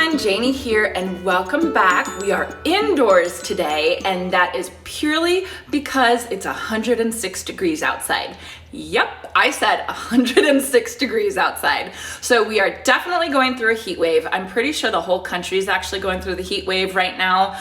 everyone, Janie here and welcome back. We are indoors today and that is purely because it's 106 degrees outside. Yep, I said 106 degrees outside. So we are definitely going through a heat wave. I'm pretty sure the whole country is actually going through the heat wave right now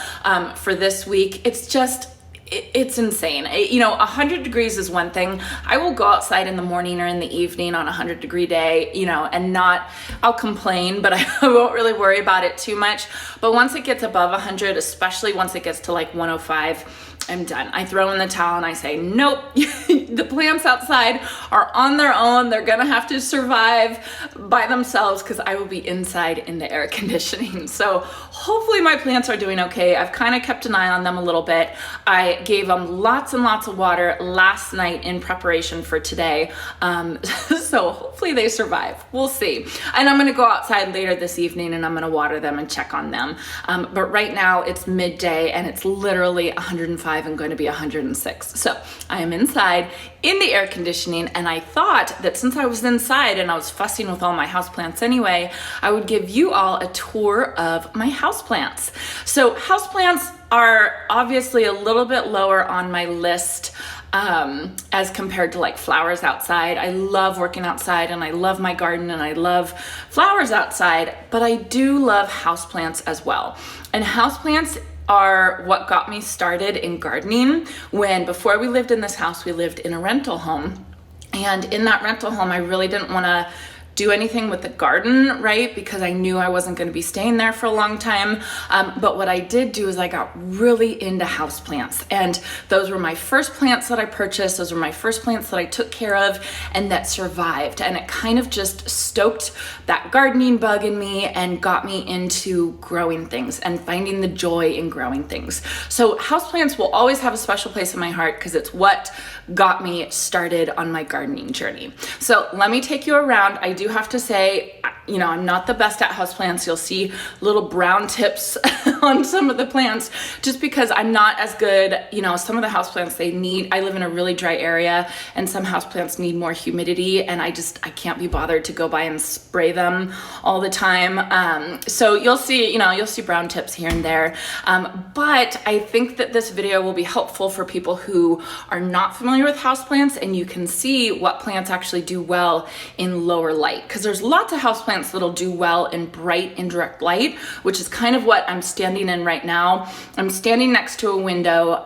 for this week. It's insane. 100 degrees is one thing. I will go outside in the morning or in the evening on a 100-degree day, and I'll complain, but I won't really worry about it too much. But once it gets above 100, especially once it gets to like 105, I'm done. I throw in the towel and I say, nope, the plants outside are on their own. They're gonna have to survive by themselves because I will be inside in the air conditioning. So hopefully my plants are doing okay. I've kind of kept an eye on them a little bit. I gave them lots and lots of water last night in preparation for today. So hopefully they survive. We'll see. And I'm gonna go outside later this evening and I'm gonna water them and check on them. But right now it's midday and it's literally 105 and going to be 106. So I am inside in the air conditioning and I thought that since I was inside and I was fussing with all my houseplants anyway, I would give you all a tour of my houseplants. So houseplants are obviously a little bit lower on my list as compared to like flowers outside. I love working outside and I love my garden and I love flowers outside, but I do love houseplants as well. And houseplants are what got me started in gardening. Before we lived in this house, we lived in a rental home. And in that rental home, I really didn't want to do anything with the garden, right? Because I knew I wasn't going to be staying there for a long time. But what I did do is I got really into houseplants. And those were my first plants that I purchased. Those were my first plants that I took care of and that survived. And it kind of just stoked that gardening bug in me and got me into growing things and finding the joy in growing things. So houseplants will always have a special place in my heart because it's what got me started on my gardening journey. So let me take you around. I do have to say, I'm not the best at houseplants. You'll see little brown tips on some of the plants just because I'm not as good. Some of the houseplants I live in a really dry area and some houseplants need more humidity and I can't be bothered to go by and spray them all the time. So you'll see brown tips here and there. But I think that this video will be helpful for people who are not familiar with houseplants and you can see what plants actually do well in lower light. Because there's lots of houseplants that'll do well in bright indirect light, which is kind of what I'm standing in right now. I'm standing next to a window,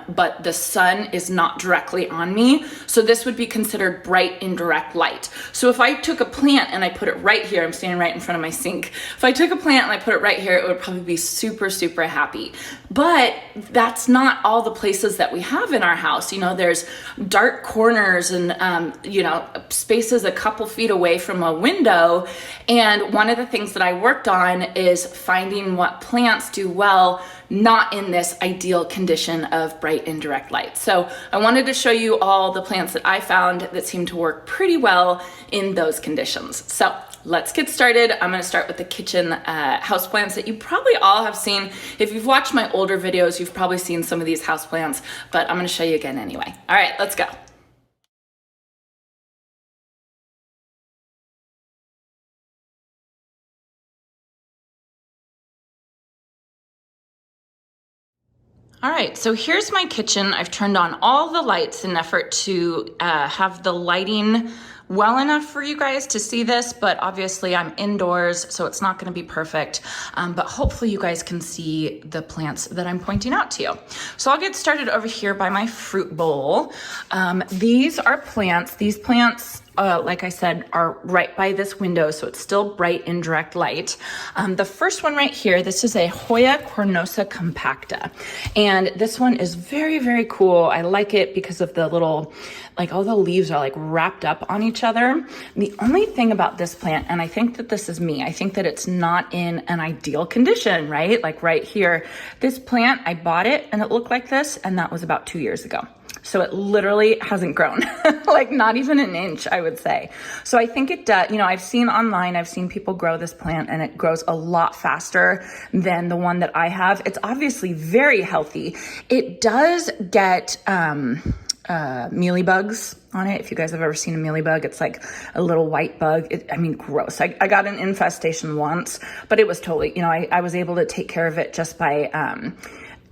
but the sun is not directly on me. So this would be considered bright indirect light. So if I took a plant and I put it right here, I'm standing right in front of my sink. If I took a plant and I put it right here, it would probably be super, super happy. But that's not all the places that we have in our house. There's dark corners and, spaces a couple feet away from a window. And one of the things that I worked on is finding what plants do well, not in this ideal condition of bright indirect light. So I wanted to show you all the plants that I found that seem to work pretty well in those conditions. So let's get started. I'm going to start with the kitchen houseplants that you probably all have seen. If you've watched my older videos, you've probably seen some of these houseplants, but I'm going to show you again anyway. All right, let's go. All right, so here's my kitchen. I've turned on all the lights in an effort to have the lighting well enough for you guys to see this, but obviously I'm indoors, so it's not gonna be perfect, but hopefully you guys can see the plants that I'm pointing out to you. So I'll get started over here by my fruit bowl. These plants, like I said, are right by this window, so it's still bright indirect light. The first one right here, this is a Hoya cornosa compacta. And this one is very, very cool. I like it because of the little, all the leaves are wrapped up on each other. The only thing about this plant, and I think that this is me, I think that it's not in an ideal condition, right? Right here, this plant, I bought it and it looked like this, and that was about 2 years ago. So it literally hasn't grown, not even an inch, I would say. So I think it does, I've seen people grow this plant and it grows a lot faster than the one that I have. It's obviously very healthy. It does get, mealybugs on it. If you guys have ever seen a mealybug, it's like a little white bug. I mean, gross. I got an infestation once, but it was totally, you know, I was able to take care of it just by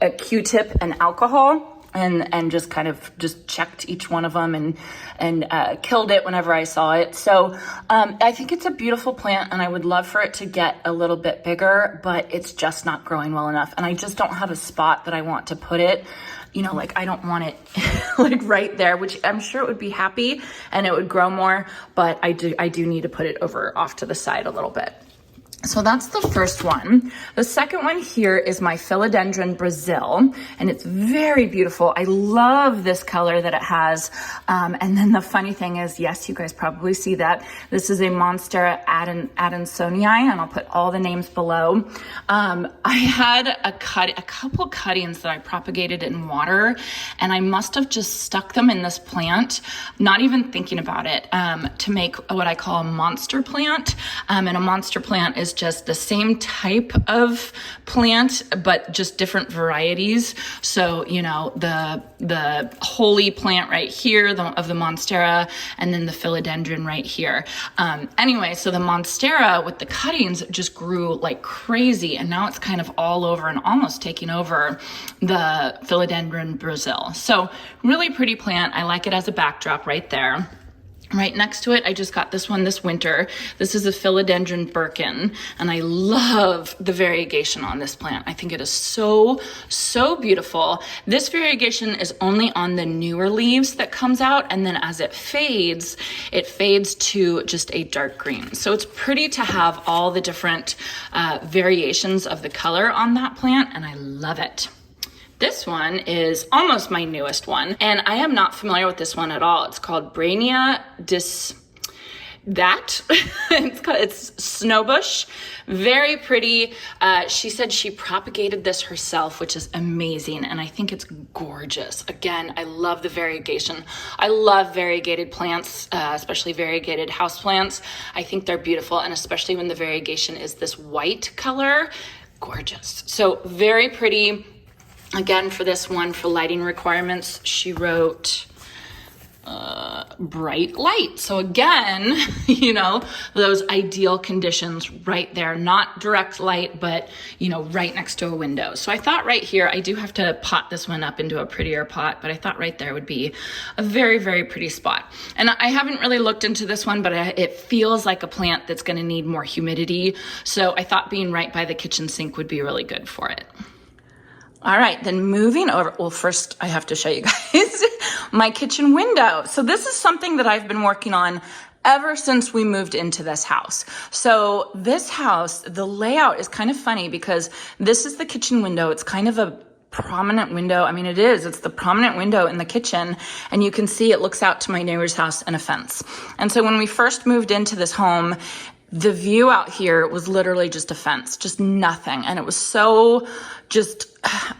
a Q-tip and alcohol. And just kind of just checked each one of them and killed it whenever I saw it. So I think it's a beautiful plant, and I would love for it to get a little bit bigger, but it's just not growing well enough. And I just don't have a spot that I want to put it. You know, like I don't want it like right there, which I'm sure it would be happy and it would grow more, but I do need to put it over off to the side a little bit. So that's the first one. The second one here is my philodendron Brazil, and it's very beautiful. I love this color that it has. And then the funny thing is, yes, you guys probably see that. This is a Monstera adansonii, and I'll put all the names below. I had a couple cuttings that I propagated in water, and I must have just stuck them in this plant, not even thinking about it, to make what I call a monster plant. And a monster plant is just the same type of plant, but just different varieties. So, you know, the holy plant right here of the Monstera, and then the philodendron right here. Anyway, so the Monstera with the cuttings just grew like crazy, and now it's kind of all over and almost taking over the philodendron Brazil. So really pretty plant. I like it as a backdrop right there. Right next to it, I just got this one this winter. This is a philodendron Birkin, and I love the variegation on this plant. I think it is so, so beautiful. This variegation is only on the newer leaves that comes out, and then as it fades to just a dark green. So it's pretty to have all the different variations of the color on that plant, and I love it. This one is almost my newest one, and I am not familiar with this one at all. It's called Brainia it's snowbush. Very pretty. She said she propagated this herself, which is amazing, and I think it's gorgeous. Again, I love the variegation. I love variegated plants, especially variegated houseplants. I think they're beautiful, and especially when the variegation is this white color, gorgeous. So very pretty. Again, for this one, for lighting requirements, she wrote bright light. So again, you know, those ideal conditions right there, not direct light, but, you know, right next to a window. So I thought right here, I do have to pot this one up into a prettier pot, but I thought right there would be a very, very pretty spot. And I haven't really looked into this one, but it feels like a plant that's going to need more humidity. So I thought being right by the kitchen sink would be really good for it. All right, then moving over. Well, first I have to show you guys my kitchen window. So this is something that I've been working on ever since we moved into this house. So this house, the layout is kind of funny because this is the kitchen window. It's kind of a prominent window. I mean, it's the prominent window in the kitchen, and you can see it looks out to my neighbor's house and a fence. And so when we first moved into this home, the view out here was literally just a fence, just nothing. And it was so just,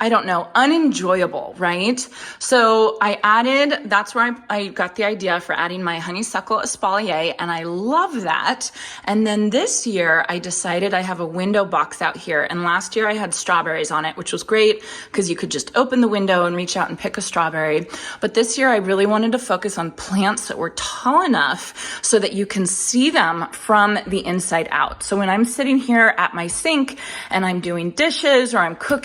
I don't know, unenjoyable, right? So that's where I got the idea for adding my honeysuckle espalier, and I love that. And then this year I decided I have a window box out here, and last year I had strawberries on it, which was great because you could just open the window and reach out and pick a strawberry. But this year I really wanted to focus on plants that were tall enough so that you can see them from the inside out. So when I'm sitting here at my sink and I'm doing dishes or I'm cooking,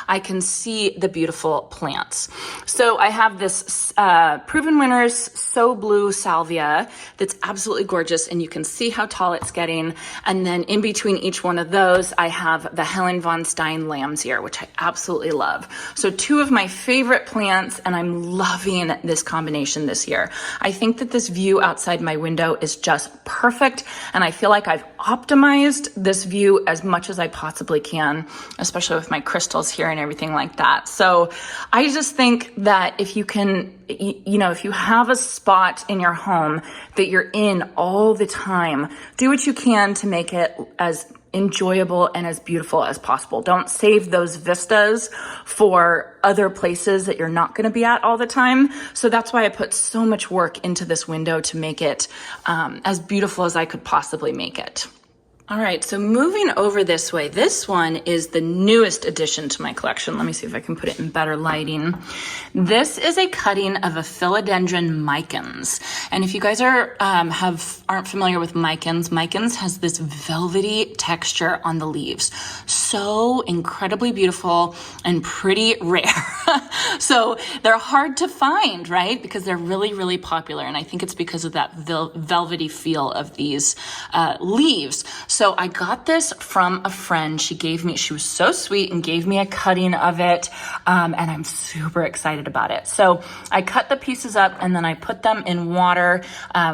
I can see the beautiful plants. So I have this Proven Winners So Blue Salvia that's absolutely gorgeous, and you can see how tall it's getting. And then in between each one of those, I have the Helen von Stein Lamb's Ear, which I absolutely love. So two of my favorite plants, and I'm loving this combination this year. I think that this view outside my window is just perfect, and I feel like I've optimized this view as much as I possibly can, especially with my crystals here and everything like that. So I just think that if you can, you know, if you have a spot in your home that you're in all the time, do what you can to make it as enjoyable and as beautiful as possible. Don't save those vistas for other places that you're not going to be at all the time. So that's why I put so much work into this window to make it as beautiful as I could possibly make it. All right, so moving over this way, this one is the newest addition to my collection. Let me see if I can put it in better lighting. This is a cutting of a philodendron micans. And if you guys aren't familiar with micans has this velvety texture on the leaves. So incredibly beautiful and pretty rare. So they're hard to find, right? Because they're really, really popular. And I think it's because of that velvety feel of these leaves. So I got this from a friend. She was so sweet and gave me a cutting of it. And I'm super excited about it. So I cut the pieces up and then I put them in water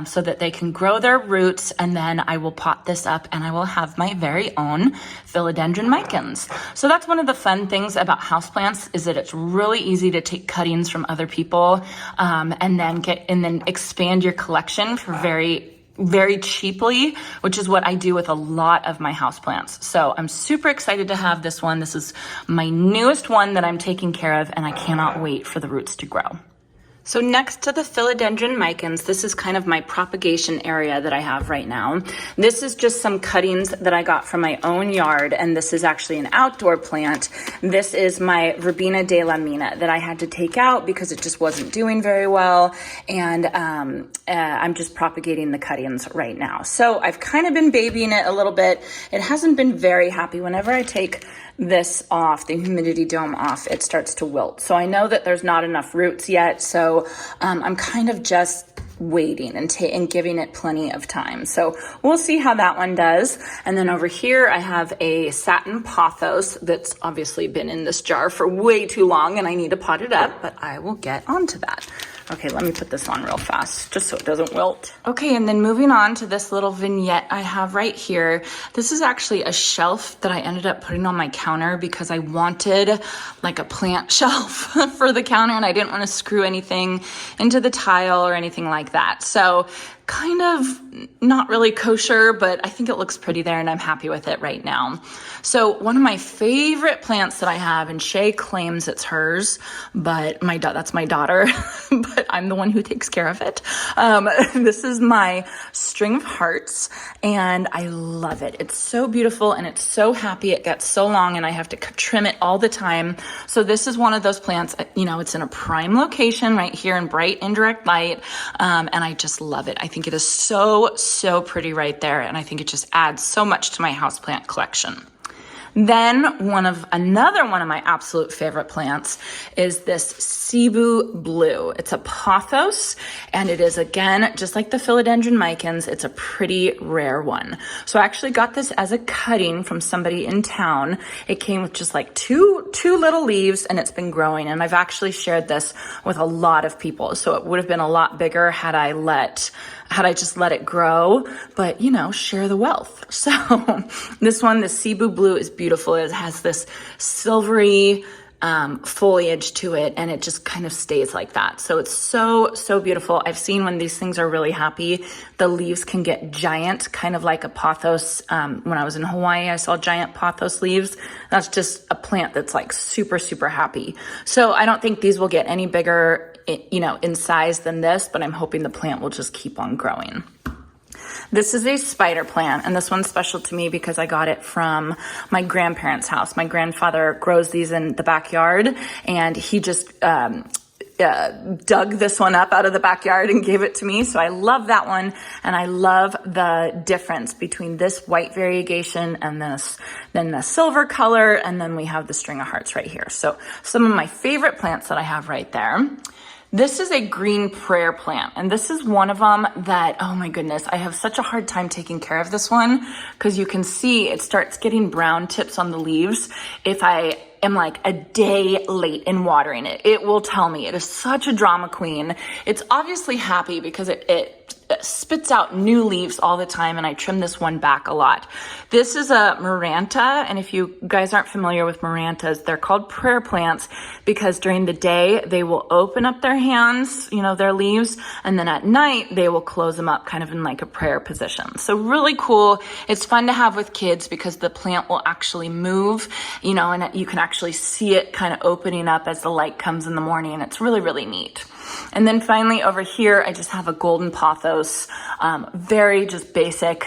so that they can grow their roots. And then I will pot this up and I will have my very own philodendron micans. So that's one of the fun things about houseplants is that it's really easy to take cuttings from other people and then expand your collection for very cheaply, which is what I do with a lot of my houseplants. So I'm super excited to have this one. This is my newest one that I'm taking care of, and I cannot wait for the roots to grow. So next to the philodendron micans, this is kind of my propagation area that I have right now. This is just some cuttings that I got from my own yard, and this is actually an outdoor plant. This is my Verbena de la Mina that I had to take out because it just wasn't doing very well, and I'm just propagating the cuttings right now. So I've kind of been babying it a little bit. It hasn't been very happy. Whenever I take this off, the humidity dome off, it starts to wilt. So I know that there's not enough roots yet. So I'm kind of just waiting and giving it plenty of time. So we'll see how that one does. And then over here, I have a satin pothos that's obviously been in this jar for way too long and I need to pot it up, but I will get onto that. Okay, let me put this on real fast just so it doesn't wilt. Okay, and then moving on to this little vignette I have right here. This is actually a shelf that I ended up putting on my counter because I wanted like a plant shelf for the counter and I didn't want to screw anything into the tile or anything like that. So kind of not really kosher, but I think it looks pretty there and I'm happy with it right now. So one of my favorite plants that I have, and Shay claims it's hers, but that's my daughter, but I'm the one who takes care of it. This is my string of hearts and I love it. It's so beautiful and it's so happy. It gets so long and I have to trim it all the time. So this is one of those plants, it's in a prime location right here in bright indirect light. And I just love it. I think it is so, so pretty right there. And I think it just adds so much to my houseplant collection. Then another one of my absolute favorite plants is this Cebu Blue. It's a pothos and it is, again, just like the philodendron micans, it's a pretty rare one. So I actually got this as a cutting from somebody in town. It came with just like two little leaves and it's been growing. And I've actually shared this with a lot of people. So it would have been a lot bigger had I just let it grow, but share the wealth. So this one, the Cebu Blue, is beautiful. It has this silvery foliage to it and it just kind of stays like that. So it's so, so beautiful. I've seen when these things are really happy, the leaves can get giant, kind of like a pothos. When I was in Hawaii, I saw giant pothos leaves. That's just a plant that's like super, super happy. So I don't think these will get any bigger in size than this, but I'm hoping the plant will just keep on growing. This is a spider plant, and this one's special to me because I got it from my grandparents' house. My grandfather grows these in the backyard, and he just dug this one up out of the backyard and gave it to me. So I love that one, and I love the difference between this white variegation and then the silver color, and then we have the string of hearts right here. So some of my favorite plants that I have right there. This is a green prayer plant, and this is one of them that, oh my goodness, I have such a hard time taking care of this one because you can see it starts getting brown tips on the leaves. If I am like a day late in watering it, it will tell me. It is such a drama queen. It's obviously happy because it spits out new leaves all the time, and I trim this one back a lot. This is a Maranta, and if you guys aren't familiar with Marantas, they're called prayer plants because during the day they will open up their hands, their leaves, and then at night they will close them up kind of in like a prayer position. So really cool. It's fun to have with kids because the plant will actually move, and you can actually see it kind of opening up as the light comes in the morning. It's really, really neat. And then finally over here, I just have a golden pothos, very just basic.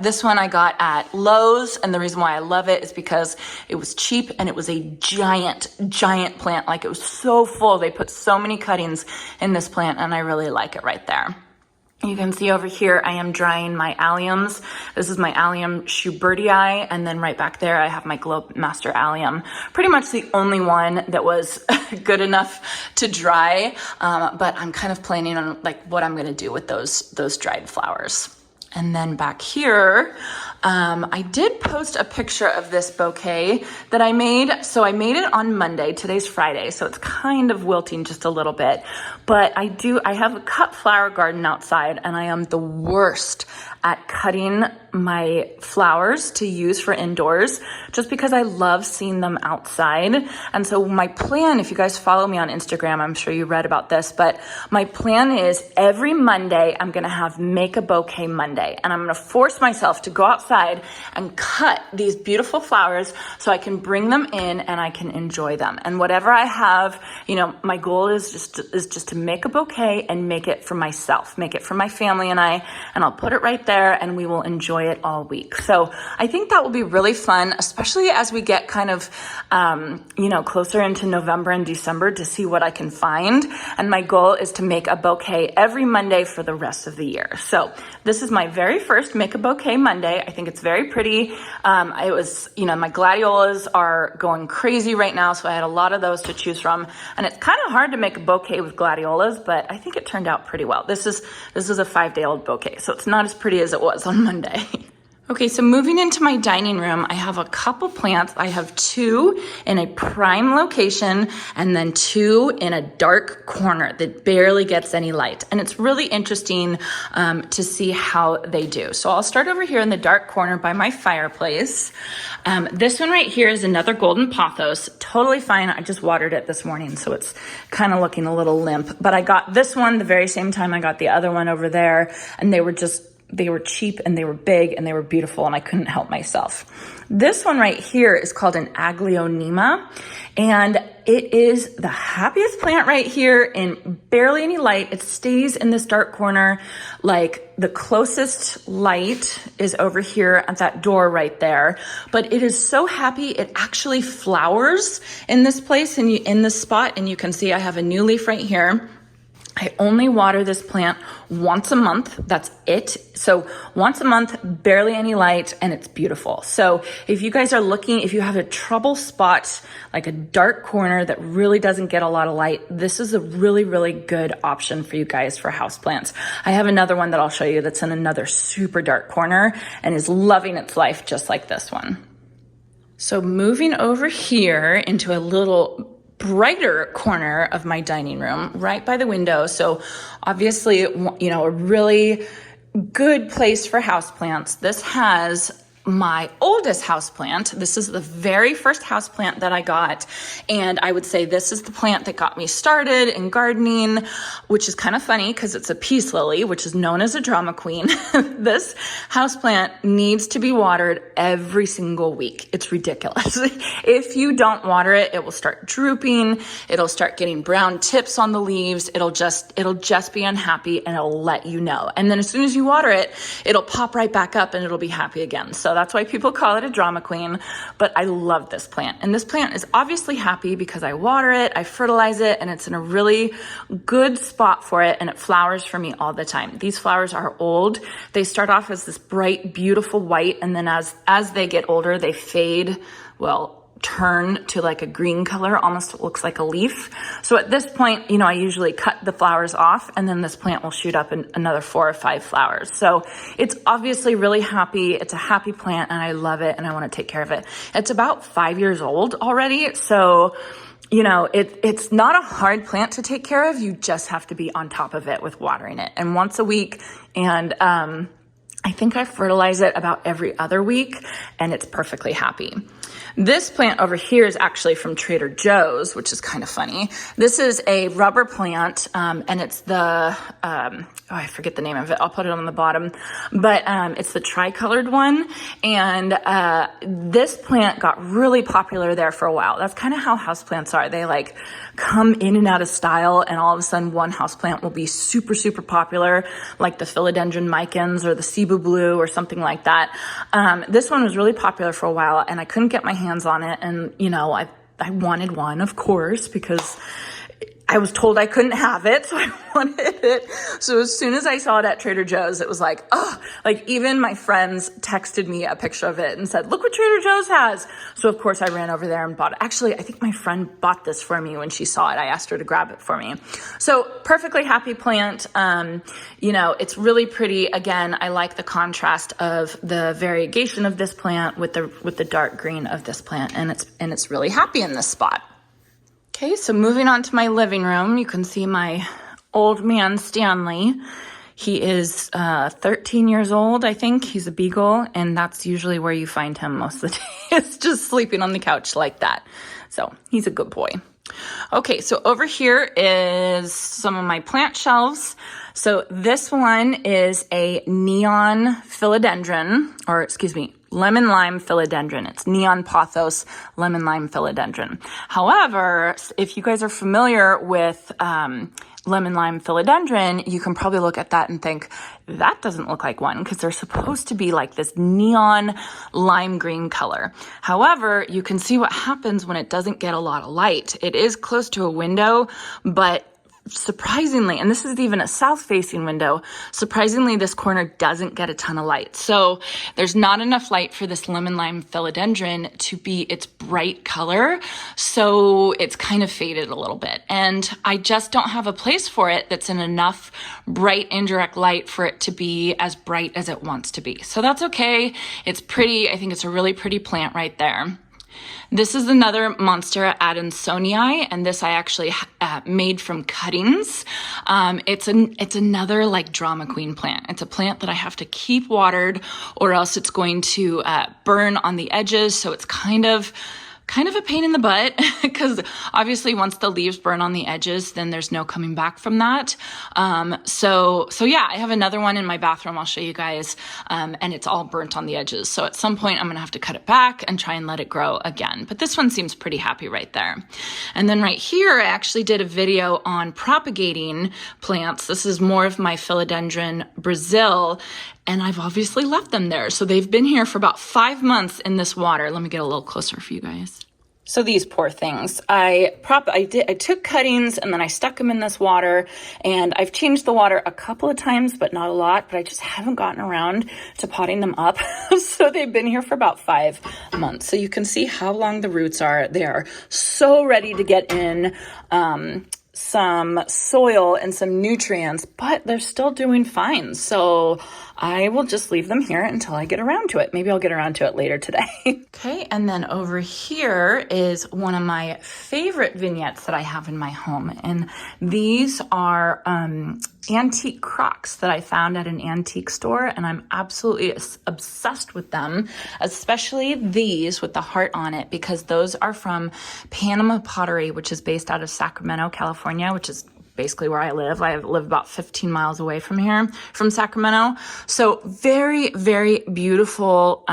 This one I got at Lowe's, and the reason why I love it is because it was cheap and it was a giant, giant plant. Like, it was so full. They put so many cuttings in this plant, and I really like it right there. You can see over here, I am drying my alliums. This is my allium Bvd Ste, and then right back there, I have my Glow Master allium. Pretty much the only one that was good enough to dry, but I'm kind of planning on like what I'm gonna do with those dried flowers. And then back here, I did post a picture of this bouquet that I made. So I made it on Monday. Today's Friday, so it's kind of wilting just a little bit. But I have a cut flower garden outside, and I am the worst at cutting my flowers to use for indoors, just because I love seeing them outside. And so my plan, if you guys follow me on Instagram, I'm sure you read about this, but my plan is every Monday, I'm gonna have Make a Bouquet Monday. And I'm gonna force myself to go outside and cut these beautiful flowers so I can bring them in and I can enjoy them. And whatever I have, you know, my goal is just to make a bouquet and make it for myself, make it for my family and I'll put it right there and we will enjoy it all week. So I think that will be really fun, especially as we get kind of, you know, closer into November and December, to see what I can find. And my goal is to make a bouquet every Monday for the rest of the year. So this is my very first Make a Bouquet Monday. I think it's very pretty. It was, you know, my gladiolas are going crazy right now, so I had a lot of those to choose from. And it's kind of hard to make a bouquet with gladiolas, but I think it turned out pretty well. This is a 5-day-old bouquet, so it's not as pretty as it was on Monday. Okay, so moving into my dining room, I have a couple plants. I have 2 in a prime location and then 2 in a dark corner that barely gets any light. And it's really interesting to see how they do. So I'll start over here in the dark corner by my fireplace. This one right here is another golden pothos, totally fine. I just watered it this morning, so it's kind of looking a little limp. But I got this one the very same time I got the other one over there, and they were cheap and they were big and they were beautiful, and I couldn't help myself. This one right here is called an Aglaonema, and it is the happiest plant right here in barely any light. It stays in this dark corner. Like, the closest light is over here at that door right there, but it is so happy. It actually flowers in this place and in this spot, and you can see I have a new leaf right here. I only water this plant once a month. That's it. So once a month, barely any light, and it's beautiful. So if you guys are looking, if you have a trouble spot, like a dark corner that really doesn't get a lot of light, this is a really, really good option for you guys for houseplants. I have another one that I'll show you that's in another super dark corner and is loving its life just like this one. So moving over here into a little brighter corner of my dining room, right by the window. So obviously, you know, a really good place for houseplants. This has my oldest houseplant. This is the very first houseplant that I got. And I would say this is the plant that got me started in gardening, which is kind of funny because it's a peace lily, which is known as a drama queen. This houseplant needs to be watered every single week. It's ridiculous. If you don't water it, it will start drooping. It'll start getting brown tips on the leaves. It'll just be unhappy, and it'll let you know. And then as soon as you water it, it'll pop right back up and it'll be happy again. So that's why people call it a drama queen, but I love this plant. And this plant is obviously happy because I water it, I fertilize it, and it's in a really good spot for it, and it flowers for me all the time. These flowers are old. They start off as this bright, beautiful white, and then as they get older, they fade, turn to like a green color, almost looks like a leaf. So at this point, you know, I usually cut the flowers off, and then this plant will shoot up in another 4 or 5 flowers. So it's obviously really happy. It's a happy plant, and I love it, and I want to take care of it. It's about 5 years old already. So, you know, it's not a hard plant to take care of. You just have to be on top of it with watering it. And once a week, and I think I fertilize it about every other week, and it's perfectly happy. This plant over here is actually from Trader Joe's, which is kind of funny. This is a rubber plant, and it's the, I forget the name of it. I'll put it on the bottom, but it's the tricolored one. And this plant got really popular there for a while. That's kind of how houseplants are. They like come in and out of style, and all of a sudden one houseplant will be super, super popular, like the philodendron micans or the Cebu blue or something like that. This one was really popular for a while, and I couldn't get my hands on it. And, you know, I wanted one, of course, because I was told I couldn't have it, so I wanted it. So as soon as I saw it at Trader Joe's, it was like, oh, like even my friends texted me a picture of it and said, look what Trader Joe's has. So of course I ran over there and bought it. Actually, I think my friend bought this for me when she saw it. I asked her to grab it for me. So perfectly happy plant. You know, it's really pretty. Again, I like the contrast of the variegation of this plant with the dark green of this plant, and it's really happy in this spot. Okay, so moving on to my living room, you can see my old man, Stanley. He is 13 years old, I think. He's a beagle, and that's usually where you find him most of the day. It's just sleeping on the couch like that. So he's a good boy. Okay, so over here is some of my plant shelves. So this one is a neon philodendron, or excuse me, lemon lime philodendron. It's neon pothos lemon lime philodendron. However, if you guys are familiar with lemon lime philodendron, you can probably look at that and think, that doesn't look like one, because they're supposed to be like this neon lime green color. However, you can see what happens when it doesn't get a lot of light. It is close to a window, but surprisingly, and this is even a south-facing window, surprisingly, this corner doesn't get a ton of light. So there's not enough light for this lemon lime philodendron to be its bright color. So it's kind of faded a little bit. And I just don't have a place for it that's in enough bright indirect light for it to be as bright as it wants to be. So that's okay. It's pretty. I think it's a really pretty plant right there. This is another Monstera adansonii, and this I actually made from cuttings. It's another like drama queen plant. It's a plant that I have to keep watered, or else it's going to burn on the edges. So it's kind of a pain in the butt, because obviously once the leaves burn on the edges, then there's no coming back from that. So yeah, I have another one in my bathroom I'll show you guys, and it's all burnt on the edges. So at some point I'm gonna have to cut it back and try and let it grow again. But this one seems pretty happy right there. And then right here, I actually did a video on propagating plants. This is more of my philodendron Brazil, and I've obviously left them there. So they've been here for about 5 months in this water. Let me get a little closer for you guys. So these poor things, I took cuttings and then I stuck them in this water, and I've changed the water a couple of times, but not a lot, but I just haven't gotten around to potting them up. So they've been here for about 5 months. So you can see how long the roots are. They are so ready to get in some soil and some nutrients, but they're still doing fine. So I will just leave them here until I get around to it. Maybe I'll get around to it later today. Okay, and then over here is one of my favorite vignettes that I have in my home. And these are antique crocks that I found at an antique store, and I'm absolutely obsessed with them, especially these with the heart on it, because those are from Panama Pottery, which is based out of Sacramento, California, which is basically where I live. I live about 15 miles away from here, from Sacramento. So very, very beautiful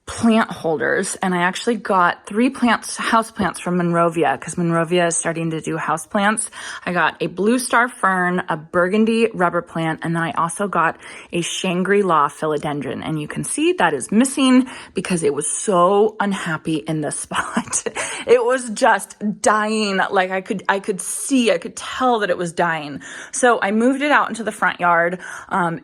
plant holders. And I actually got 3 houseplants from Monrovia, because Monrovia is starting to do houseplants. I got a blue star fern, a burgundy rubber plant, and then I also got a Shangri-La philodendron. And you can see that is missing because it was so unhappy in this spot. It was just dying. Like I could tell that it was dying. So I moved it out into the front yard.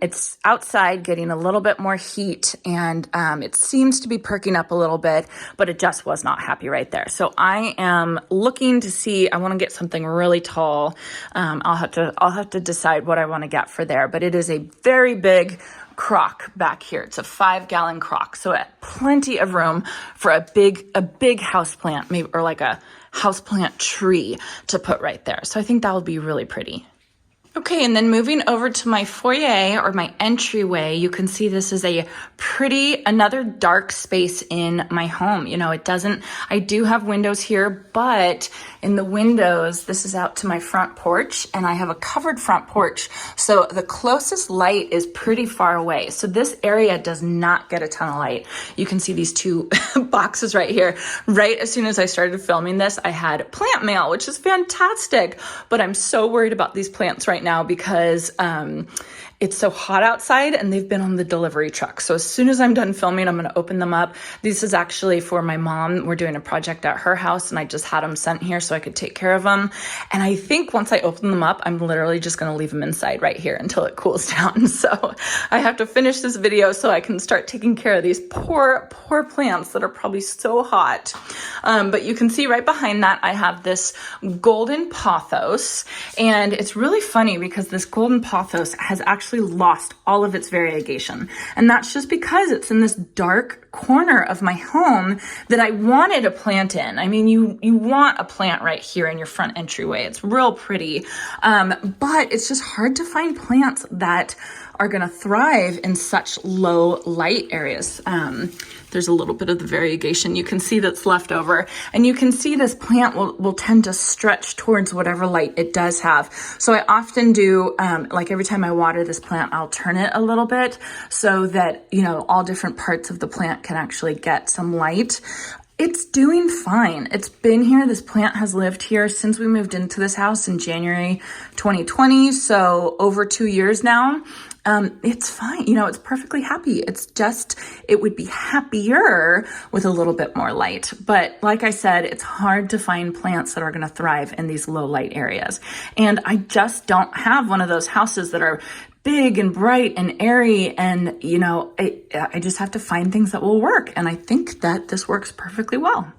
It's outside getting a little bit more heat, and it seems to be perking up a little bit, but it just was not happy right there. So I am looking to see, I want to get something really tall. I'll have to decide what I want to get for there, but it is a very big crock back here. It's a 5-gallon crock. So plenty of room for a big house plant, maybe, or like a houseplant tree to put right there. So I think that would be really pretty. Okay, and then moving over to my foyer or my entryway, you can see this is a another dark space in my home. You know, I do have windows here, but in the windows, this is out to my front porch, and I have a covered front porch. So the closest light is pretty far away. So this area does not get a ton of light. You can see these two boxes right here. Right as soon as I started filming this, I had plant mail, which is fantastic, but I'm so worried about these plants right now because it's so hot outside and they've been on the delivery truck. So as soon as I'm done filming, I'm going to open them up. This is actually for my mom. We're doing a project at her house and I just had them sent here so I could take care of them. And I think once I open them up, I'm literally just going to leave them inside right here until it cools down. So I have to finish this video so I can start taking care of these poor plants that are probably so hot. But you can see right behind that, I have this golden pothos, and it's really funny because this golden pothos has actually lost all of its variegation. And that's just because it's in this dark corner of my home that I wanted a plant in. I mean, you want a plant right here in your front entryway. It's real pretty. But it's just hard to find plants that are going to thrive in such low light areas. There's a little bit of the variegation you can see that's left over, and you can see this plant will tend to stretch towards whatever light it does have. So I often do, like every time I water this plant, I'll turn it a little bit so that, you know, all different parts of the plant can actually get some light. It's doing fine. It's been here. This plant has lived here since we moved into this house in January 2020. So over 2 years now. It's fine. You know, it's perfectly happy. It's just, it would be happier with a little bit more light. But like I said, it's hard to find plants that are going to thrive in these low light areas. And I just don't have one of those houses that are big and bright and airy. And, you know, I just have to find things that will work. And I think that this works perfectly well.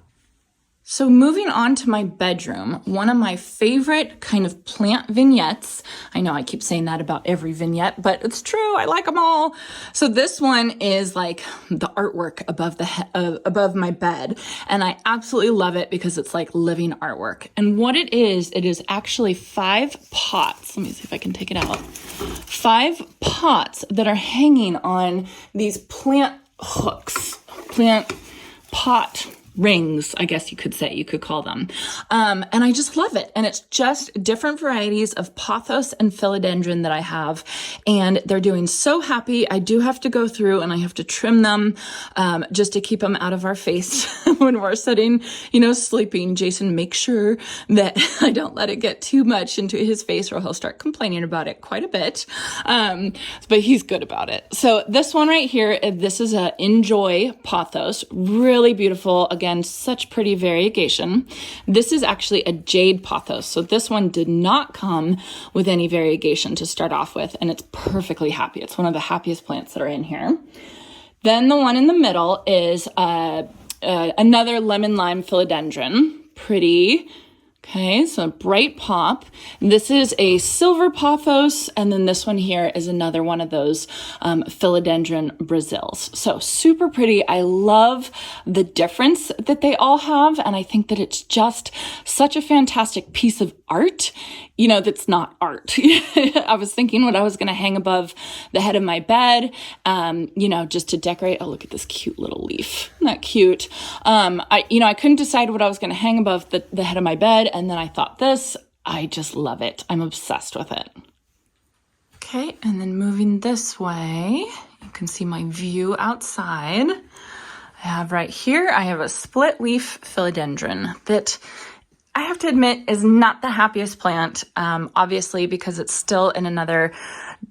So moving on to my bedroom, one of my favorite kind of plant vignettes. I know I keep saying that about every vignette, but it's true. I like them all. So this one is like the artwork above my bed. And I absolutely love it because it's like living artwork. And what it is actually 5 pots. Let me see if I can take it out. 5 pots that are hanging on these plant hooks, plant pot rings, I guess you could call them. And I just love it. And it's just different varieties of pothos and philodendron that I have. And they're doing so happy. I do have to go through and I have to trim them, just to keep them out of our face when we're sitting, you know, sleeping. Jason makes sure that I don't let it get too much into his face or he'll start complaining about it quite a bit. But he's good about it. So this one right here, this is a Enjoy pothos, really beautiful. Again, such pretty variegation. This is actually a jade pothos. So this one did not come with any variegation to start off with, and it's perfectly happy. It's one of the happiest plants that are in here. Then the one in the middle is another lemon lime philodendron. Pretty. Okay, so a bright pop. This is a silver pothos, and then this one here is another one of those philodendron Brazils. So super pretty. I love the difference that they all have, and I think that it's just such a fantastic piece of art, you know, that's not art. I was thinking what I was going to hang above the head of my bed, you know, just to decorate. Oh, look at this cute little leaf. Isn't that cute? I couldn't decide what I was going to hang above the head of my bed. And then I thought this, I just love it. I'm obsessed with it. Okay, and then moving this way, you can see my view outside. I have right here, I have a split leaf philodendron that I have to admit is not the happiest plant, obviously, because it's still in another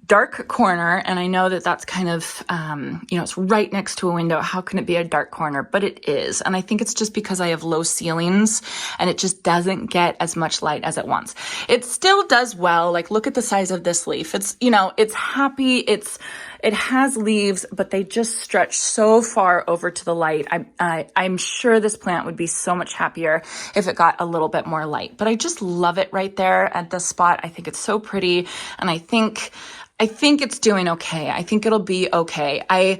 dark corner. And I know that that's kind of, it's right next to a window. How can it be a dark corner? But it is. And I think it's just because I have low ceilings and it just doesn't get as much light as it wants. It still does well. Like, look at the size of this leaf. It's, it's happy. It has leaves, but they just stretch so far over to the light. I'm sure this plant would be so much happier if it got a little bit more light. But I just love it right there at this spot. I think it's so pretty. And I think I think it's doing okay. I think it'll be okay. I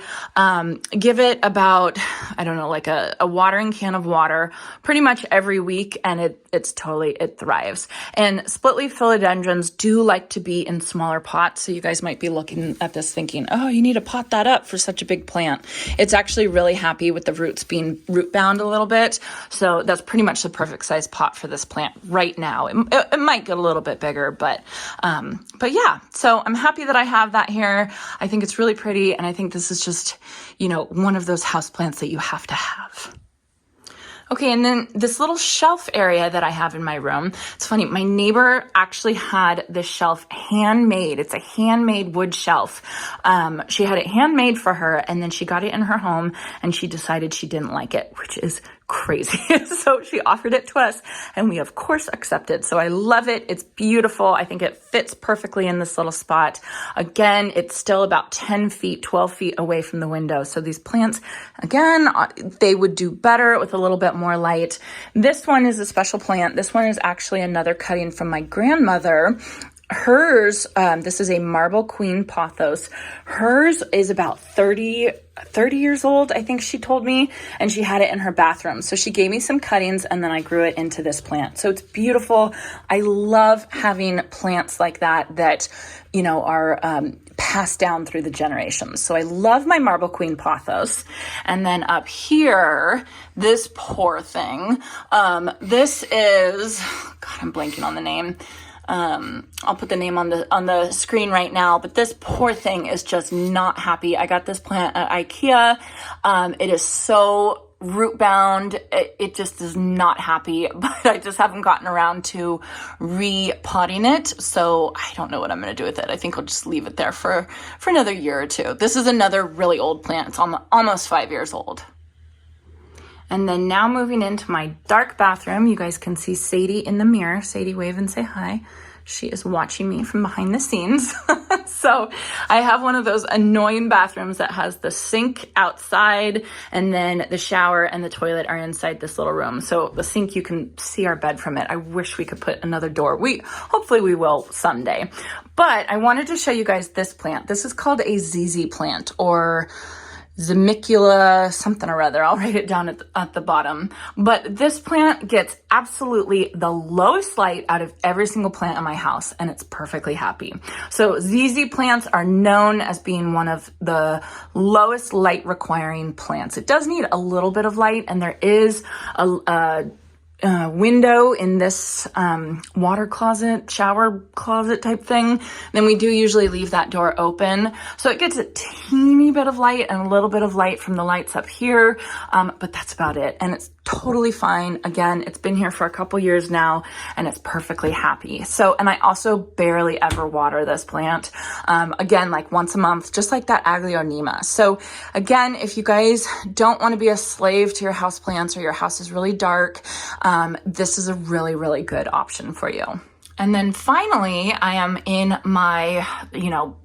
give it about, I don't know, like a watering can of water pretty much every week, and it thrives. And split leaf philodendrons do like to be in smaller pots, so you guys might be looking at this thinking, oh, you need to pot that up for such a big plant. It's actually really happy with the roots being root bound a little bit, so that's pretty much the perfect size pot for this plant right now. It might get a little bit bigger, but yeah, so I'm happy that I have that here. I think it's really pretty, and I think this is just, one of those houseplants that you have to have. Okay, and then this little shelf area that I have in my room, it's funny, my neighbor actually had this shelf handmade. It's a handmade wood shelf. She had it handmade for her, and then she got it in her home, and she decided she didn't like it, which is crazy. So she offered it to us, and we of course accepted. So I love it. It's beautiful. I think it fits perfectly in this little spot. Again, it's still about 10 feet, 12 feet away from the window. So these plants, again, they would do better with a little bit more light. This one is a special plant. This one is actually another cutting from my grandmother. Hers, this is a marble queen pothos. Hers is about 30 years old, I think she told me, and she had it in her bathroom. So she gave me some cuttings, and then I grew it into this plant. So it's beautiful. I love having plants like that are passed down through the generations. So I love my marble queen pothos. And then up here, this poor thing, this is, God, I'm blanking on the name. I'll put the name on the screen right now, but this poor thing is just not happy. I got this plant at IKEA. It is so root bound. It just is not happy, but I just haven't gotten around to repotting it. So I don't know what I'm going to do with it. I think I'll just leave it there for another year or two. This is another really old plant. It's almost 5 years old. And then now moving into my dark bathroom, you guys can see Sadie in the mirror. Sadie, wave and say hi. She is watching me from behind the scenes. So I have one of those annoying bathrooms that has the sink outside, and then the shower and the toilet are inside this little room. So the sink, you can see our bed from it. I wish we could put another door. Hopefully we will someday. But I wanted to show you guys this plant. This is called a ZZ plant, or Zemicula something or other. I'll write it down at the bottom. But this plant gets absolutely the lowest light out of every single plant in my house, and it's perfectly happy. So ZZ plants are known as being one of the lowest light requiring plants. It does need a little bit of light, and there is a window in this water closet, shower closet type thing, then we do usually leave that door open. So it gets a teeny bit of light and a little bit of light from the lights up here, but that's about it. And it's totally fine. Again, it's been here for a couple years now, and it's perfectly happy. So, and I also barely ever water this plant. Again, like once a month, just like that Aglaonema. So again, if you guys don't want to be a slave to your house plants, or your house is really dark, this is a really, really good option for you. And then finally, I am in my,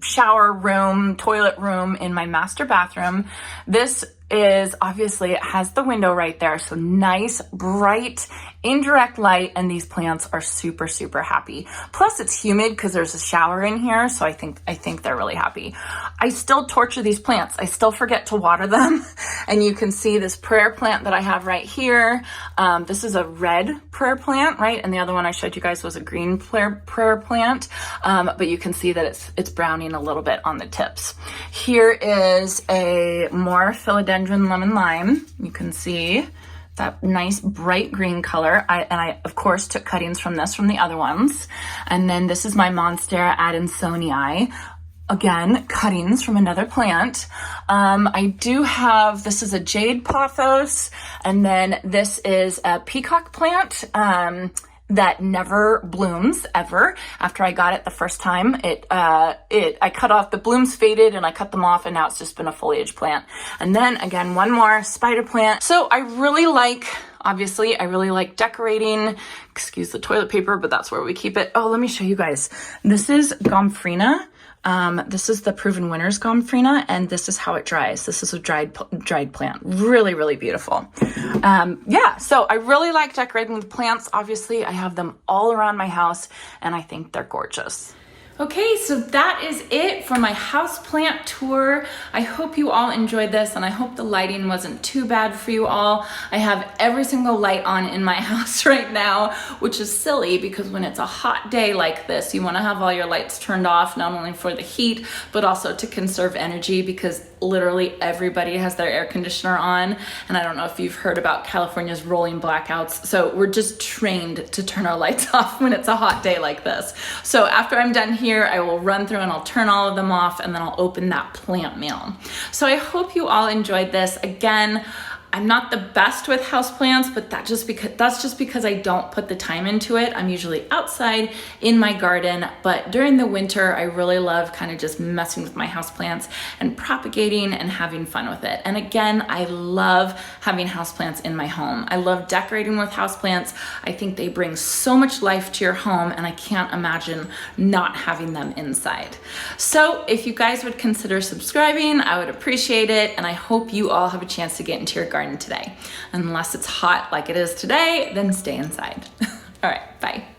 shower room, toilet room in my master bathroom. This is obviously, it has the window right there. So nice, bright, indirect light, and these plants are super, super happy. Plus it's humid because there's a shower in here. So I think they're really happy. I still torture these plants. I still forget to water them. And you can see this prayer plant that I have right here. This is a red prayer plant, right? And the other one I showed you guys was a green prayer plant. But you can see that it's browning a little bit on the tips. Here is a more philodendron lemon lime. You can see that nice bright green color. I of course took cuttings from the other ones. And then this is my Monstera adansonii. Again, cuttings from another plant. I do have, this is a jade pothos, and then this is a peacock plant that never blooms ever. After I got it the first time, I cut off, the blooms faded and I cut them off, and now it's just been a foliage plant. And then again, one more spider plant. So I really like decorating. Excuse the toilet paper, but that's where we keep it. Oh, let me show you guys. This is Gomphrena. This is the Proven Winners Gomphrena, and this is how it dries. This is a dried plant. Really, really beautiful. Yeah, so I really like decorating with plants. Obviously, I have them all around my house, and I think they're gorgeous. Okay, so that is it for my houseplant tour. I hope you all enjoyed this, and I hope the lighting wasn't too bad for you all. I have every single light on in my house right now, which is silly because when it's a hot day like this, you wanna have all your lights turned off, not only for the heat, but also to conserve energy, because literally everybody has their air conditioner on. And I don't know if you've heard about California's rolling blackouts. So we're just trained to turn our lights off when it's a hot day like this. So after I'm done here, I will run through and I'll turn all of them off, and then I'll open that plant mail. So I hope you all enjoyed this. Again, I'm not the best with houseplants, but that's just because I don't put the time into it. I'm usually outside in my garden, but during the winter, I really love kind of just messing with my houseplants and propagating and having fun with it. And again, I love having houseplants in my home. I love decorating with houseplants. I think they bring so much life to your home, and I can't imagine not having them inside. So if you guys would consider subscribing, I would appreciate it. And I hope you all have a chance to get into your garden today. Unless it's hot like it is today, then stay inside. All right, bye.